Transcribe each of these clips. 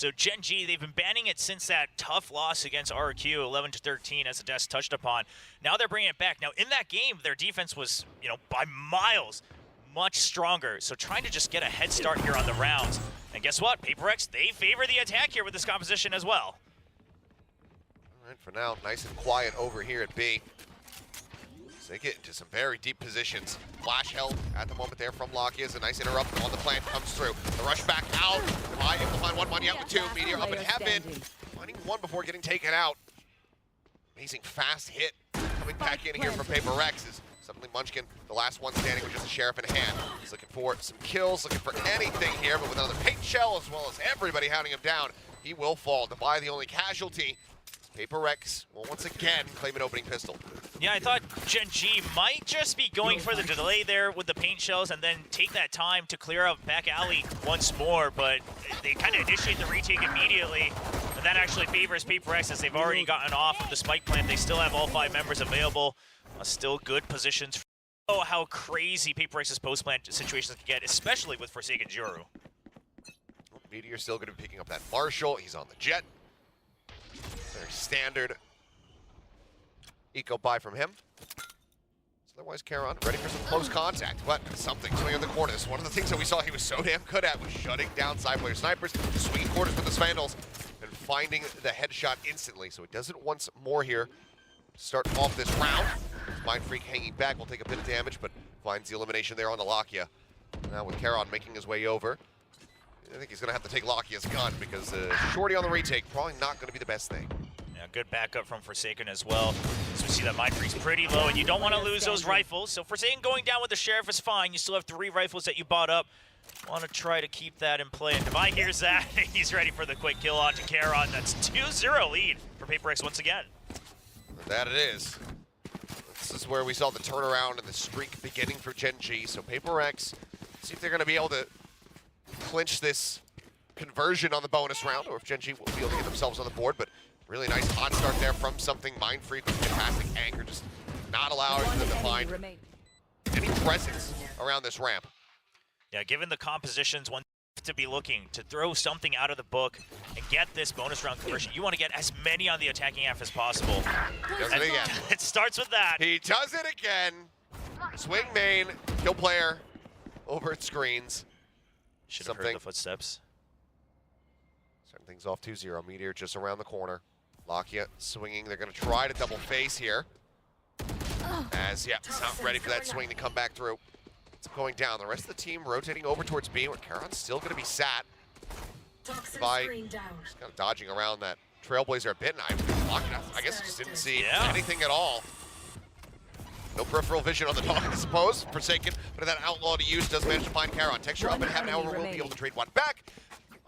So Gen.G, they've been banning it since that tough loss against RQ, 11-13, as Ades touched upon. Now they're bringing it back. Now in that game, their defense was, by miles much stronger. So trying to just get a head start here on the rounds. And guess what? PRX, they favor the attack here with this composition as well. All right, for now, nice and quiet over here at B. So they get into some very deep positions. Flash held at the moment there from Locky as a nice interrupt on the plant comes through. The rush back out. Able to find one money out with two. Meteor up in heaven. Finding one before getting taken out. Amazing fast hit coming back in here from PRX is suddenly Munchkin, the last one standing with just a sheriff in hand. He's looking for some kills, looking for anything here, but with another paint shell as well as everybody hounding him down, he will fall. Divide the only casualty. PRX will once again claim an opening pistol. Yeah, I thought Gen.G might just be going for the delay there with the paint shells and then take that time to clear out back alley once more, but they kind of initiate the retake immediately, and that actually favors PRX as they've already gotten off of the spike plant. They still have all 5 members available. Still good positions. Oh, how crazy PRX's post-plant situations can get, especially with Forsaken Juru. Meteor still going to be picking up that Marshall. He's on the jet. Very standard eco buy from him. Otherwise, Charon ready for some close contact, but something swinging in the corner. This is one of the things that we saw he was so damn good at, was shutting down side player snipers, swinging quarters with the Vandals, and finding the headshot instantly. So he does it once more here. Start off this round. Mind Freak hanging back will take a bit of damage, but finds the elimination there on the Lakia. Now with Charon making his way over. I think he's going to have to take Lakia's gun because shorty on the retake probably not going to be the best thing. Yeah, good backup from Forsaken as well. So we see that Mind Freak's pretty low, and you don't want to lose those rifles. So Forsaken going down with the Sheriff is fine. You still have 3 rifles that you bought up. Want to try to keep that in play. And Divine hears that. He's ready for the quick kill onto Charon. That's 2-0 lead for PRX once again. That it is. This is where we saw the turnaround and the streak beginning for Gen.G. So PRX, see if they're going to be able to clinch this conversion on the bonus round, or if Gen.G will be able to get themselves on the board. But really nice hot start there from something. Mind Freak with fantastic anger, just not allowing them to find any presence around this ramp. Yeah, given the compositions, one to be looking to throw something out of the book and get this bonus round conversion. You want to get as many on the attacking half as possible. Does it again. It starts with that. He does it again. Swing main, kill player over at screens. Should have heard the footsteps. Starting things off 2-0. Meteor just around the corner. Lakia swinging. They're going to try to double face here. As, yeah, it's not ready for that swing to come back through. It's going down. The rest of the team rotating over towards B, where Charon's still going to be sat. By just kind of dodging around that Trailblazer a bit, and I guess just didn't see anything at all. No peripheral vision on the dog, I suppose. Forsaken, but that outlaw to use does manage to find Charon. Texture up in heaven, however, will be able to trade one back.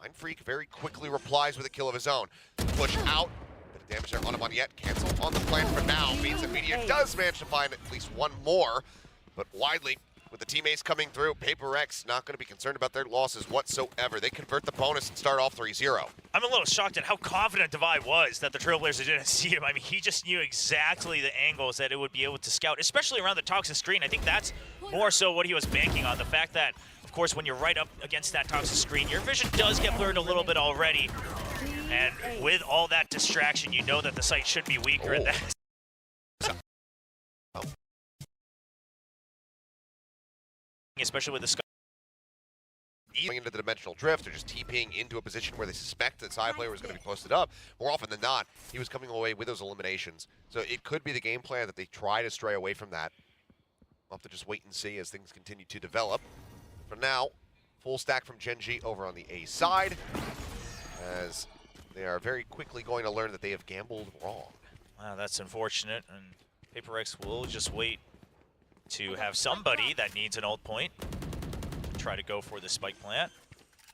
Mind Freak very quickly replies with a kill of his own. Push out. Bit of damage there on him on yet. Cancel on the plant for now. Means that Meteor does manage to find at least one more, but widely. With the teammates coming through, PRX not going to be concerned about their losses whatsoever. They convert the bonus and start off 3-0. I'm a little shocked at how confident Divide was that the Trailblazers didn't see him. I mean, he just knew exactly the angles that it would be able to scout, especially around the toxic screen. I think that's more so what he was banking on. The fact that, of course, when you're right up against that toxic screen, your vision does get blurred a little bit already. And with all that distraction, you know that the sight should be weaker at that. Especially with the going into the dimensional drift, or just TPing into a position where they suspect that side player was going to be posted up. More often than not, he was coming away with those eliminations. So it could be the game plan that they try to stray away from that. We'll have to just wait and see as things continue to develop. For now, full stack from Gen.G over on the A side, as they are very quickly going to learn that they have gambled wrong. Wow, that's unfortunate, and PRX will just wait to have somebody that needs an ult point to try to go for the spike plant.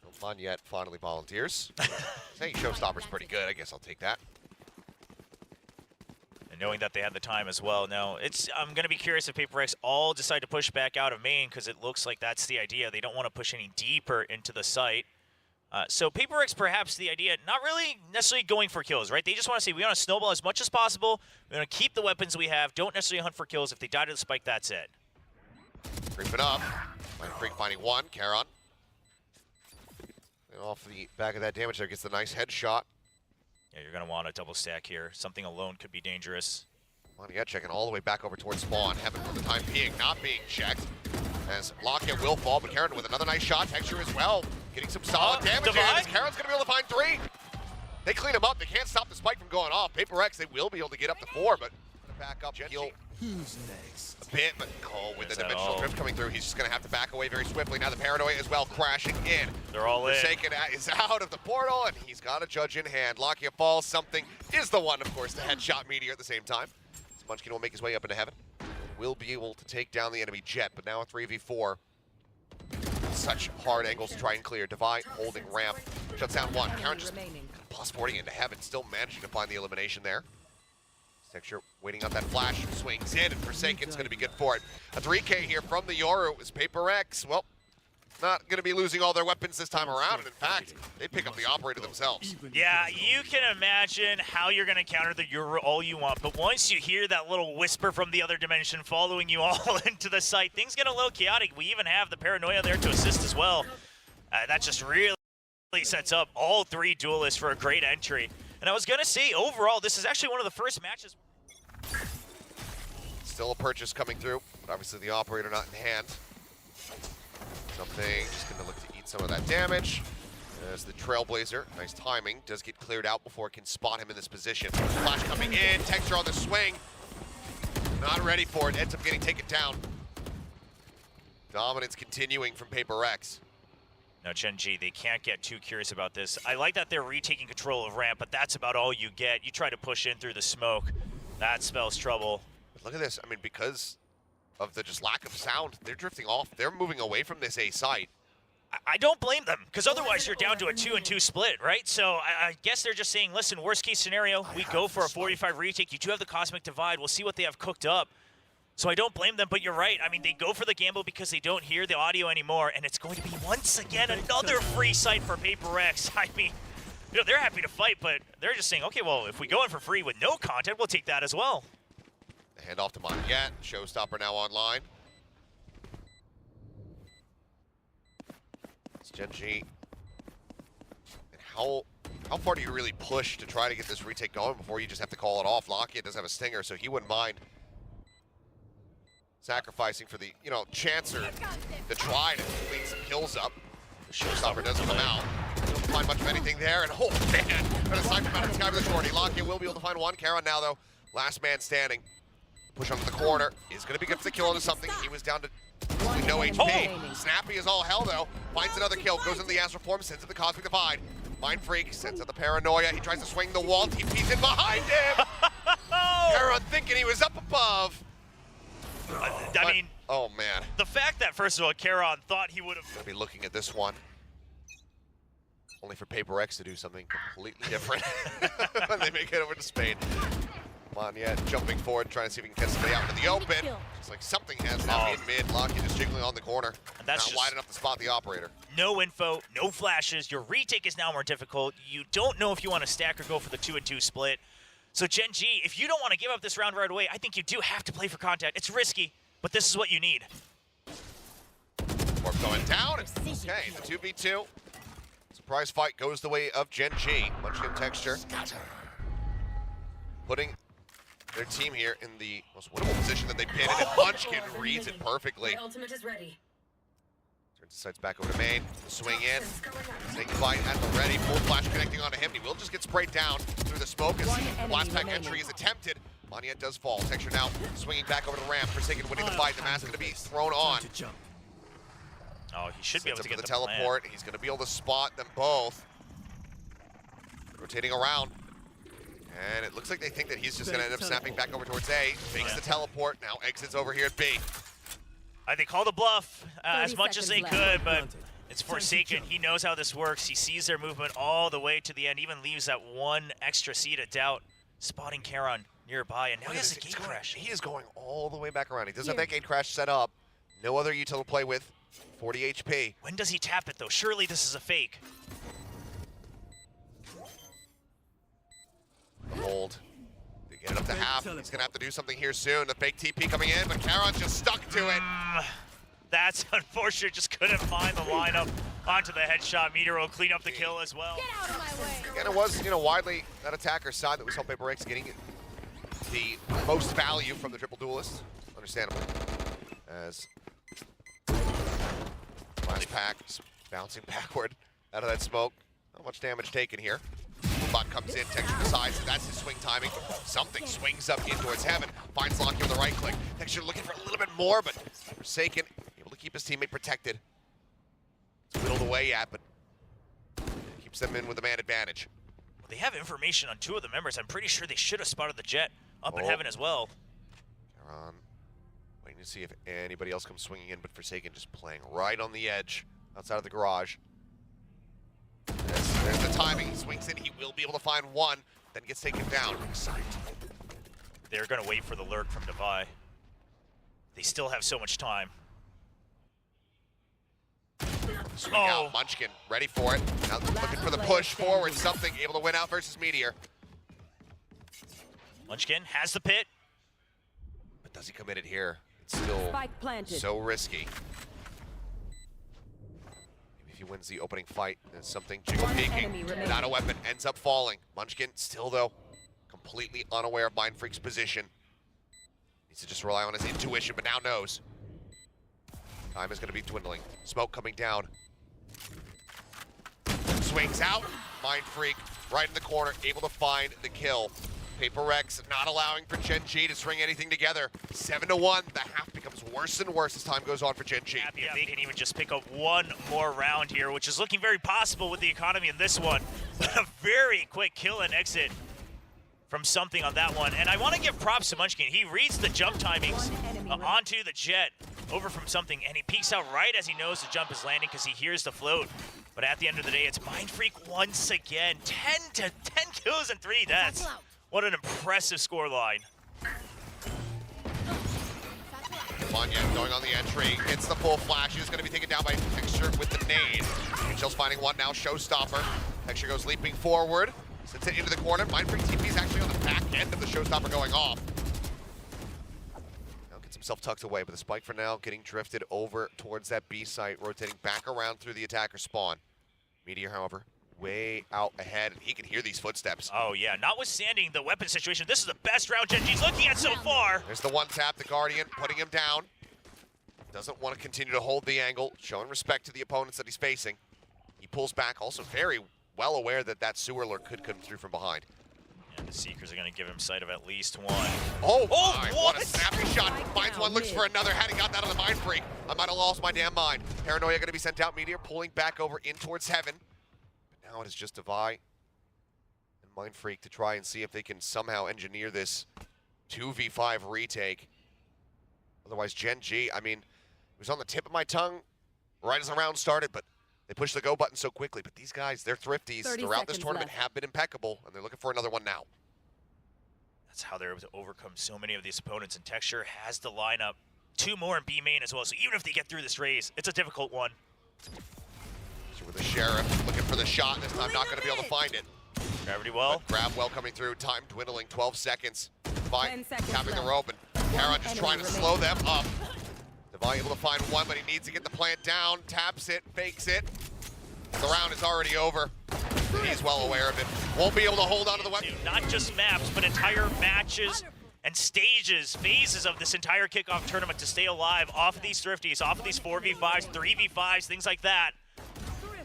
No fun yet, finally volunteers. Saying showstopper's pretty good, I guess I'll take that. And knowing that they had the time as well. Now, I'm going to be curious if PRX all decide to push back out of main, because it looks like that's the idea. They don't want to push any deeper into the site. So PRX, perhaps the idea, not really necessarily going for kills, right? They just want to say, we want to snowball as much as possible. We want to keep the weapons we have. Don't necessarily hunt for kills. If they die to the spike, that's it. Creeping up. Mind Freak finding one. Charon. And off the back of that damage there, gets the nice headshot. Yeah, you're going to want a double stack here. Something alone could be dangerous. Mania checking all the way back over towards spawn. Heaven for the time being not being checked. As Lockett will fall, but Karen with another nice shot. Texture as well. Getting some solid damage in. As Karen's going to be able to find 3. They clean him up. They can't stop the spike from going off. PRX, they will be able to get up to 4, but back up. Gen.G. Who's next? A bit, but with the dimensional drift coming through, he's just going to have to back away very swiftly. Now the paranoia as well crashing in. They're all in. Forsaken is out of the portal, and he's got a judge in hand. Lockett falls. Something is the one, of course, the headshot meteor at the same time. Munchkin will make his way up into heaven. Will be able to take down the enemy jet, but now a 3v4. Such hard angles to try and clear. Divine holding ramp. Shuts down 1. Karen just plus 40 into heaven, still managing to find the elimination there. Texture waiting on that flash, swings in, and Forsaken's going to be good for it. A 3K here from the Yoru is PRX. Well, not going to be losing all their weapons this time around, and in fact, they pick up the operator themselves. Yeah, you can imagine how you're going to counter the Yoru all you want, but once you hear that little whisper from the other dimension following you all into the site, things get a little chaotic. We even have the paranoia there to assist as well. That just really sets up all 3 duelists for a great entry. And I was going to say, overall, this is actually one of the first matches. Still a purchase coming through, but obviously the operator not in hand. Something just going to look to eat some of that damage. As the Trailblazer, nice timing, does get cleared out before it can spot him in this position. Flash coming in, Texture on the swing. Not ready for it, ends up getting taken down. Dominance continuing from PRX. Now, Gen.G, they can't get too curious about this. I like that they're retaking control of ramp, but that's about all you get. You try to push in through the smoke. That spells trouble. But look at this. I mean, because of the just lack of sound, they're drifting off. They're moving away from this A site. I don't blame them, because otherwise you're down to a 2-2 split, right? So I guess they're just saying, listen, worst case scenario, we go for a 45 retake. You do have the Cosmic Divide. We'll see what they have cooked up. So I don't blame them, but you're right. I mean, they go for the gamble because they don't hear the audio anymore, and it's going to be, once again, another free site for PRX. I mean, you know, they're happy to fight, but they're just saying, okay, well, if we go in for free with no content, we'll take that as well. The handoff to Moniette. Showstopper now online. It's Gen.G. And how far do you really push to try to get this retake going before you just have to call it off? Lockett does have a stinger, so he wouldn't mind sacrificing for the, you know, chance or to try to clean some kills up. The Showstopper doesn't come out. Don't find much of anything there, and oh man, got a sniper out of the sky with the shorty. Lockett will be able to find 1. Karon now though, last man standing. Push onto the corner is going to be good for the kill into something. He was down to no HP. Snappy as all hell though. Finds another kill, goes into the Astral Form, sends it the Cosmic Divide. Mind Freak sends out the Paranoia. He tries to swing the wall. TP's in behind him. Karon thinking he was up above. I mean, oh man. The fact that, first of all, Karon thought he would have... Gonna be looking at this one. Only for PRX to do something completely different when they make it over to Spain. Moniette jumping forward, trying to see if he can get somebody out into the open. It's like something has now in mid. Lockett just jiggling on the corner. And that's not wide enough to spot the operator. No info, no flashes. Your retake is now more difficult. You don't know if you want to stack or go for the 2-2 split. So Gen.G, if you don't want to give up this round right away, I think you do have to play for contact. It's risky, but this is what you need. Warp going down. Okay, the 2v2. Surprise fight goes the way of Gen.G. Munchkin Texture. Putting their team here in the most winnable position that they've been in, and Munchkin reads it perfectly. My ultimate is ready. Turns the sights back over to main. The swing in. Snake fight at the ready. Full flash connecting onto him. He will just get sprayed down through the smoke as the blast pack entry is attempted. Moniette does fall. Texture now swinging back over the ramp. Forsaken winning the fight. The mask going to be thrown on. Oh, he should be able to get the the teleport. Plan. He's going to be able to spot them both. Rotating around. And it looks like they think that he's just going to end up snapping back over towards A. Fakes the teleport. Now exits over here at B. They call the bluff as much as they could, but it's Forsaken. He knows how this works. He sees their movement all the way to the end, even leaves that one extra seed of doubt, spotting Karon nearby, and now he has a gate crash. He is going all the way back around. He does have that gate crash set up. No other util to play with. 40 HP. When does he tap it, though? Surely this is a fake. Hold. They get it up to half. He's going to have to do something here soon. The fake TP coming in, but Karon's just stuck to it. That's unfortunate. Just couldn't find the lineup onto the headshot. Meteor will clean up the kill as well. Get out of my way. Again, it was, widely that attacker's side that we saw PRX getting the most value from the triple duelist. Understandable. As last pack bouncing backward out of that smoke. Not much damage taken here. Bot comes in, Texture decides that's his swing timing. Something swings up in towards heaven. Finds Locky with the right click. Texture looking for a little bit more, but Forsaken able to keep his teammate protected. It's whittled away at, but keeps them in with a man advantage. Well, they have information on 2 of the members. I'm pretty sure they should have spotted the jet up in heaven as well. Caron waiting to see if anybody else comes swinging in, but Forsaken just playing right on the edge outside of the garage. There's the timing. He swings in. He will be able to find one, then gets taken down. They're going to wait for the lurk from Devi. They still have so much time. Swing out. Munchkin ready for it. Now looking for the push forward. Something able to win out versus Meteor. Munchkin has the pit. But does he commit it here? It's still so risky. Maybe if he wins the opening fight, there's something jiggle peeking. Without a weapon, ends up falling. Munchkin still, though, completely unaware of Mindfreak's position. Needs to just rely on his intuition, but now knows. Time is going to be dwindling. Smoke coming down. Swings out. Mindfreak right in the corner, able to find the kill. PRX not allowing for Gen.G to string anything together. 7-1. The half becomes worse and worse as time goes on for Gen.G. Happy if they can even just pick up one more round here, which is looking very possible with the economy in this one. But a very quick kill and exit from something on that one. And I want to give props to Munchkin. He reads the jump timings onto the jet over from something, and he peeks out right as he knows the jump is landing because he hears the float. But at the end of the day, it's Mindfreak once again. 10 kills and 3 deaths. What an impressive scoreline. Manya going on the entry, hits the full flash. He's going to be taken down by Texture with the nade. Angel's finding one now, Showstopper. Texture goes leaping forward, sends it into the corner. Mindfreak TP is actually on the back end of the Showstopper going off. Now gets himself tucked away, but the spike for now getting drifted over towards that B site, rotating back around through the attacker spawn. Meteor, however, way out ahead, and he can hear these footsteps. Oh yeah, notwithstanding the weapon situation, this is the best round Gen.G's looking at so far. There's the one tap, the Guardian, putting him down. Doesn't want to continue to hold the angle, showing respect to the opponents that he's facing. He pulls back, also very well aware that that sewer lurk could come through from behind. Yeah, the Seekers are going to give him sight of at least one. Oh my, what a snappy shot. Finds one, looks for another. Hadn't got that on the Mindfreak. I might have lost my damn mind. Paranoia going to be sent out. Meteor pulling back over in towards heaven. Now it is just Devi and Mindfreak to try and see if they can somehow engineer this 2v5 retake. Otherwise, Gen.G, I mean, it was on the tip of my tongue right as the round started, but they pushed the go button so quickly. But these guys, they're thrifties throughout this tournament, have been impeccable, and they're looking for another one now. That's how they're able to overcome so many of these opponents, and Texture has the lineup. 2 more in B main as well, so even if they get through this race, it's a difficult one. With the Sheriff looking for the shot, this time not going to be able to find it. Gravity well. Grab well coming through, time dwindling, 12 seconds. Devi tapping the rope, and Caron just trying to slow them up. Devi able to find one, but he needs to get the plant down, taps it, fakes it. The round is already over. He's well aware of it. Won't be able to hold on to the weapon. Not just maps, but entire matches and stages, phases of this entire kickoff tournament to stay alive off of these thrifties, off of these 4v5s, 3v5s, things like that.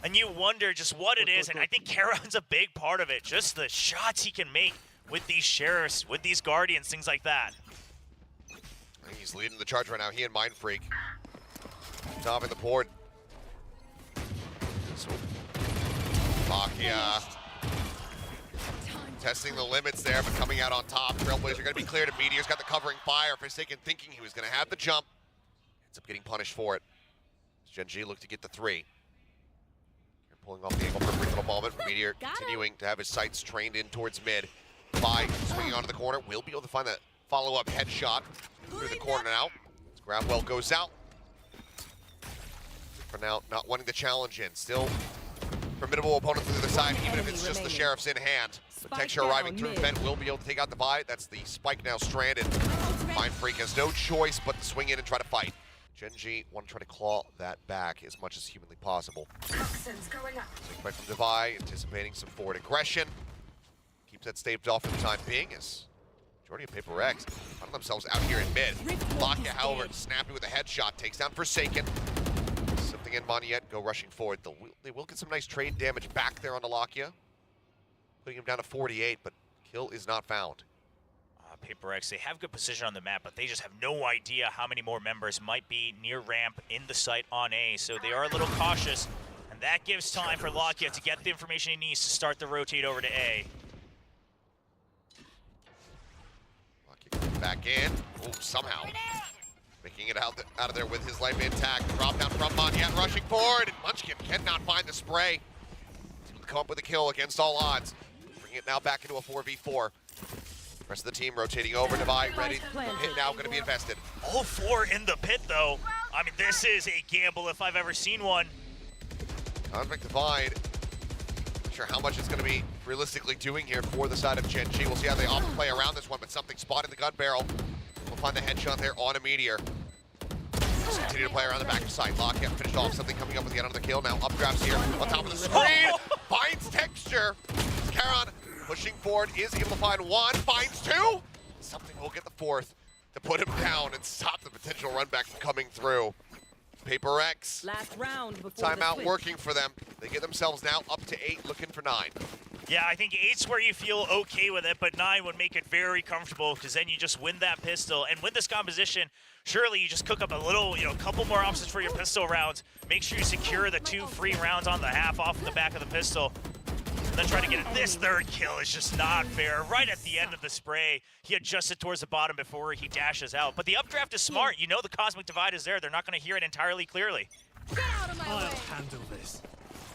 And you wonder just what it is, and I think Caron's a big part of it. Just the shots he can make with these Sheriffs, with these Guardians, things like that. I think he's leading the charge right now, he and Mindfreak. Top of the board. So, Makia testing the limits there, but coming out on top. Trailblazer going to be cleared, and Meteor's got the covering fire. Forsaken thinking he was going to have the jump. Ends up getting punished for it. Gen.G looked to get the 3. Pulling off the angle for a brief little moment. Meteor continuing to have his sights trained in towards mid. Devi swinging onto the corner. Will be able to find that follow-up headshot through the corner now. As Grabwell goes out. For now, not wanting to challenge in. Still formidable opponent to the other side, even if it's just the Sheriff's in hand. The Texture arriving through vent will be able to take out Devi. That's the spike now stranded. Mindfreak has no choice but to swing in and try to fight. Gen.G want to try to claw that back as much as humanly possible. Toxins going up. Take back from Devi, anticipating some forward aggression. Keeps that staved off for the time being as majority of PRX found themselves out here in mid. Lakia, however, snappy with a headshot, takes down Forsaken. Something in Monyet, go rushing forward. They will get some nice trade damage back there on the Lakia, putting him down to 48, but kill is not found. PRX, they have good position on the map, but they just have no idea how many more members might be near ramp in the site on A, so they are a little cautious, and that gives time for Lakia to get the information he needs to start the rotate over to A. Lakia coming back in. Oh, somehow making it out of there with his life intact. Drop down from Monyet, rushing forward, and Munchkin cannot find the spray. He's able to come up with a kill against all odds. Bringing it now back into a 4v4. Rest of the team rotating over. Devi ready. The pit now going to be invested. All four in the pit, though. I mean, this is a gamble if I've ever seen one. Convict Divide. Not sure how much it's going to be realistically doing here for the side of Gen.G. We'll see how they often play around this one, but something spotted the gun barrel. We'll find the headshot there on a Meteor. Just continue to play around the back of sight. Lakia finished off. Something coming up with yet another kill. Now updrafts here on top of the screen. Finds texture. Karon pushing forward, is able to find one, finds two. Something will get the fourth to put him down and stop the potential run back from coming through. PRX. Last round before Timeout working for them. They get themselves now up to 8, looking for 9. Yeah, I think 8's where you feel okay with it, but 9 would make it very comfortable because then you just win that pistol. And with this composition, surely you just cook up a little, a couple more options for your pistol rounds. Make sure you secure the 2 free rounds on the half off the back of the pistol. And then try to get it. This third kill is just not fair. Right at the end of the spray, he adjusted towards the bottom before he dashes out. But the updraft is smart. You know the Cosmic Divide is there. They're not going to hear it entirely clearly. Get out of my way. I'll handle this.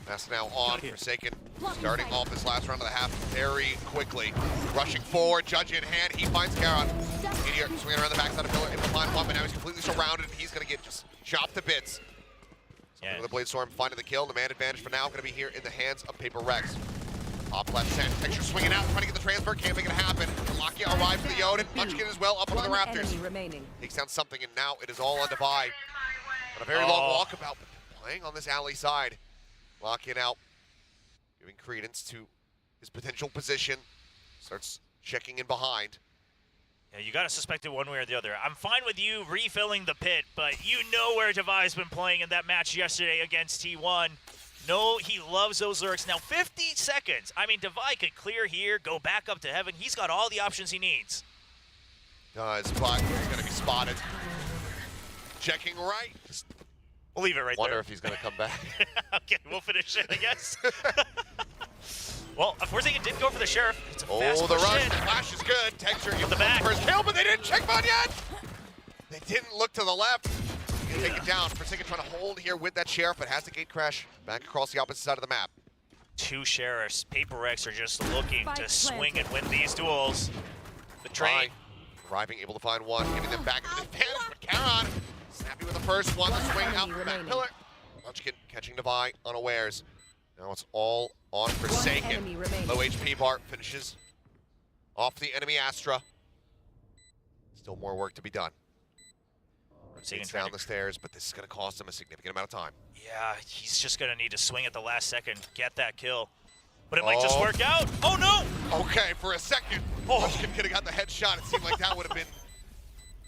That's now on. Forsaken starting off this last round of the half very quickly. Rushing forward, judge in hand. He finds Karon. Meteor swinging around the backside of Pillar, able to find one, but now he's completely surrounded. He's going to get just chopped to bits. Yeah. The Blade Storm finding the kill. The man advantage for now going to be here in the hands of PRX. Off left send. Texture swinging out, trying to get the transfer. Can't make it happen. Lakia arrives with the Odin. Munchkin as well, up on the Raptors. Takes down something, and now it is all on Devi. But a very long walkabout, but playing on this alley side. Lakia out, giving credence to his potential position. Starts checking in behind. Yeah, you got to suspect it one way or the other. I'm fine with you refilling the pit, but you know where Devi's been playing in that match yesterday against T1. No, he loves those lurks. Now, 50 seconds. I mean, Devi could clear here, go back up to heaven. He's got all the options he needs. Does, but he's going to be spotted. Checking right. We'll leave it right Wonder there. if he's going to come back. Okay, we'll finish it, I guess. Well, of course, they did go for the Sheriff. It's a fast the rush. in. The flash is good. Texture the back. First kill, but they didn't check on yet. They didn't look to the left. Take it down. Forsaken trying to hold here with that Sheriff, but has the gate crash back across the opposite side of the map. 2 Sheriffs. PRX are just looking to swing and win these duels. The train. Arriving, able to find one, giving them back into the advantage, but Karon snappy with the first one. The swing out the back pillar. Munchkin catching Devi unawares. Now it's all on Forsaken. Low HP bar finishes off the enemy Astra. Still more work to be done. It's down the stairs, but this is going to cost him a significant amount of time. Yeah, he's just going to need to swing at the last second, get that kill. But it might just work out. Oh, no! Okay, for a second, Munchkin could have got the headshot. It seemed like that would have been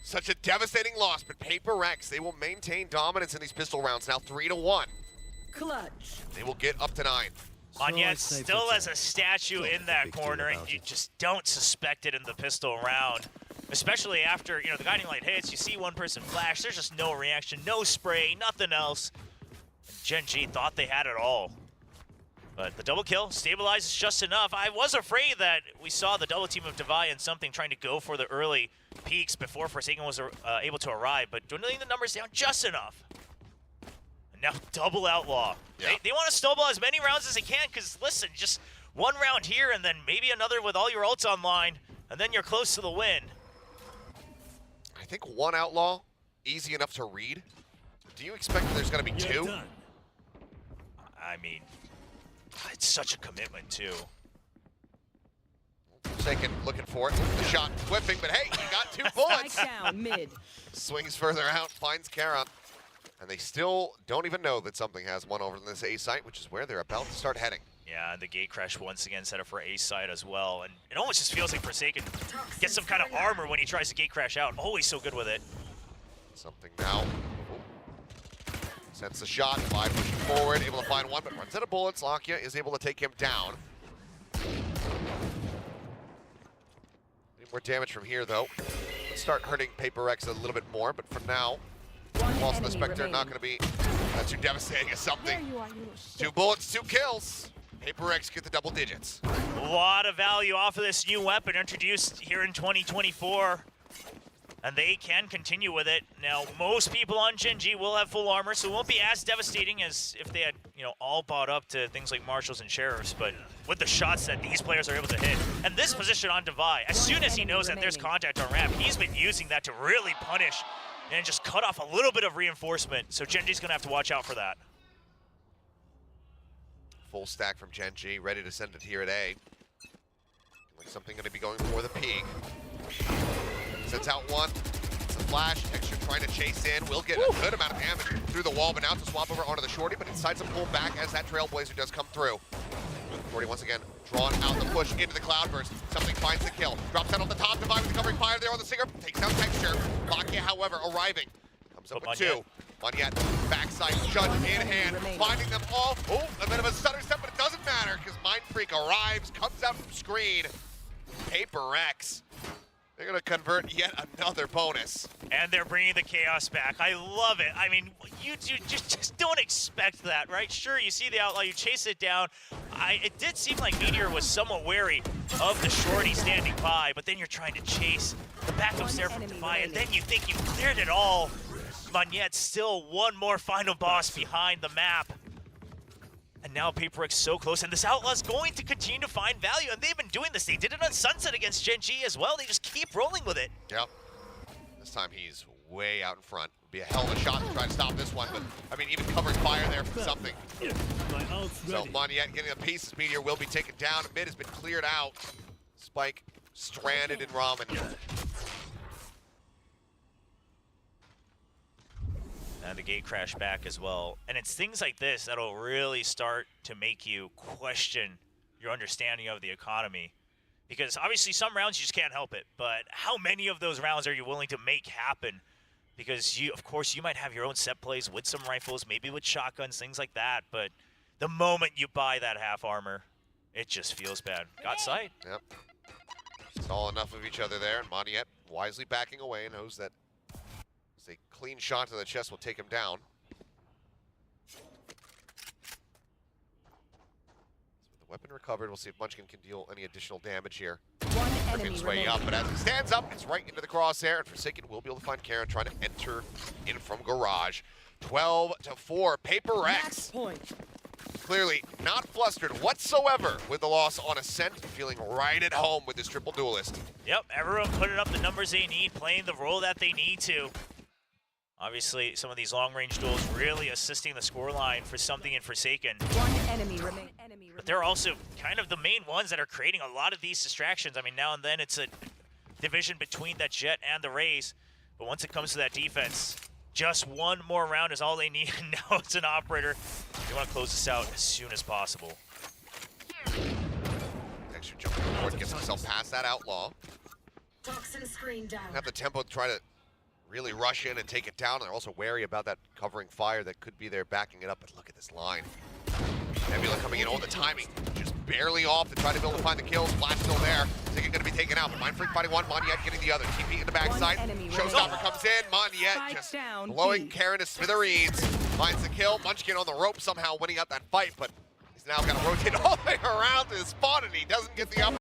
such a devastating loss, but PRX, they will maintain dominance in these pistol rounds. Now 3-1. Clutch. They will get up to 9. Monyet still has a statue in that corner, and you just don't suspect it in the pistol round. Especially after, the guiding light hits, you see one person flash, there's just no reaction, no spray, nothing else. Gen.G thought they had it all. But the double kill stabilizes just enough. I was afraid that we saw the double team of Devi and something trying to go for the early peaks before Forsaken was able to arrive, but dwindling the numbers down just enough. And now double outlaw. Yeah. They want to snowball as many rounds as they can, because listen, just one round here and then maybe another with all your ults online, and then you're close to the win. I think one outlaw, easy enough to read. Do you expect that there's going to be 2? I mean, it's such a commitment, too. Forsaken looking for it. The shot whipping, but hey, he got 2 bullets. Down mid. Swings further out, finds Karon. And they still don't even know that something has one over in this A site, which is where they're about to start heading. Yeah, the gate crash once again set up for A side as well. And it almost just feels like Forsaken gets some kind of armor when he tries to gate crash out. Always so good with it. Something now. Sends the shot, 5 pushing forward, able to find one, but runs out of bullets. Lakia is able to take him down. Need more damage from here, though. Let's start hurting PRX a little bit more, but for now, Lost in the Spectre not going to be too devastating as something. 2 bullets, 2 kills. PRX get the double digits. A lot of value off of this new weapon introduced here in 2024. And they can continue with it. Now, most people on Gen.G will have full armor, so it won't be as devastating as if they had, all bought up to things like Marshals and Sheriffs, but with the shots that these players are able to hit. And this position on Devi, as soon as he knows that there's contact on ramp, he's been using that to really punish and just cut off a little bit of reinforcement, so Gen.G's gonna have to watch out for that. Full stack from Gen.G, ready to send it here at A. Like something gonna be going for the peak. Sends out one. It's a flash. Extra trying to chase in. Will get a good amount of damage through the wall, but now to swap over onto the shorty, but inside some pull back as that Trailblazer does come through. Shorty once again drawn out the push into the Cloudburst. Something finds the kill. Drops out on the top. Divide with the covering fire there on the Singer. Takes down Texture. Lakia, however, arriving. Comes up with 2. Monyet, backside, Judge in hand, finding them all. Oh, a bit of a stutter step, but it doesn't matter because Mind Freak arrives, comes out from screen. PRX. They're going to convert yet another bonus. And they're bringing the chaos back. I love it. I mean, you just don't expect that, right? Sure, you see the outlaw, you chase it down. It did seem like Meteor was somewhat wary of the shorty standing by, but then you're trying to chase the backups there from Devi, and then you think you've cleared it all. Monyet still one more final boss behind the map. And now PRX so close, and this Outlaw's going to continue to find value, and they've been doing this. They did it on Sunset against Gen.G as well. They just keep rolling with it. Yep. This time he's way out in front. Would be a hell of a shot to try to stop this one, but I mean, even covering fire there from something. So Monyet getting a piece. His Meteor will be taken down. Mid has been cleared out. Spike stranded in Ramen. And the gate crash back as well. And it's things like this that'll really start to make you question your understanding of the economy. Because obviously some rounds you just can't help it, but how many of those rounds are you willing to make happen? Because of course you might have your own set plays with some rifles, maybe with shotguns, things like that, but the moment you buy that half armor, it just feels bad. Got sight. Yep. Saw enough of each other there, and Monyet wisely backing away, knows that a clean shot to the chest will take him down. So with the weapon recovered, we'll see if Munchkin can deal any additional damage here. Working his way up, but as he stands up, it's right into the crosshair, and Forsaken will be able to find Karen trying to enter in from Garage. 12-4, PRX. Clearly not flustered whatsoever with the loss on Ascent, feeling right at home with this triple Dualist. Yep, everyone putting up the numbers they need, playing the role that they need to. Obviously, some of these long-range duels really assisting the scoreline for something in Forsaken. One enemy remains. But they're also kind of the main ones that are creating a lot of these distractions. I mean, now and then it's a division between that Jet and the Raze. But once it comes to that defense, just one more round is all they need. And now it's an Operator. They want to close this out as soon as possible. Extra jumping forward, gets himself past that Outlaw. Toxin screen down. Have the tempo to try to really rush in and take it down. They're also wary about that covering fire that could be there backing it up. But look at this line. Nebula coming in, all the timing just barely off to try to be able to find the kills. Flash still there. Ziggin going to be taken out. Mind Freak fighting one, Monyet getting the other. TP in the backside. Showstopper comes in. Monyet just blowing Karen to smithereens. Finds the kill. Munchkin on the rope somehow winning out that fight, but he's now got to rotate all the way around to his spawn, and he doesn't get the opportunity.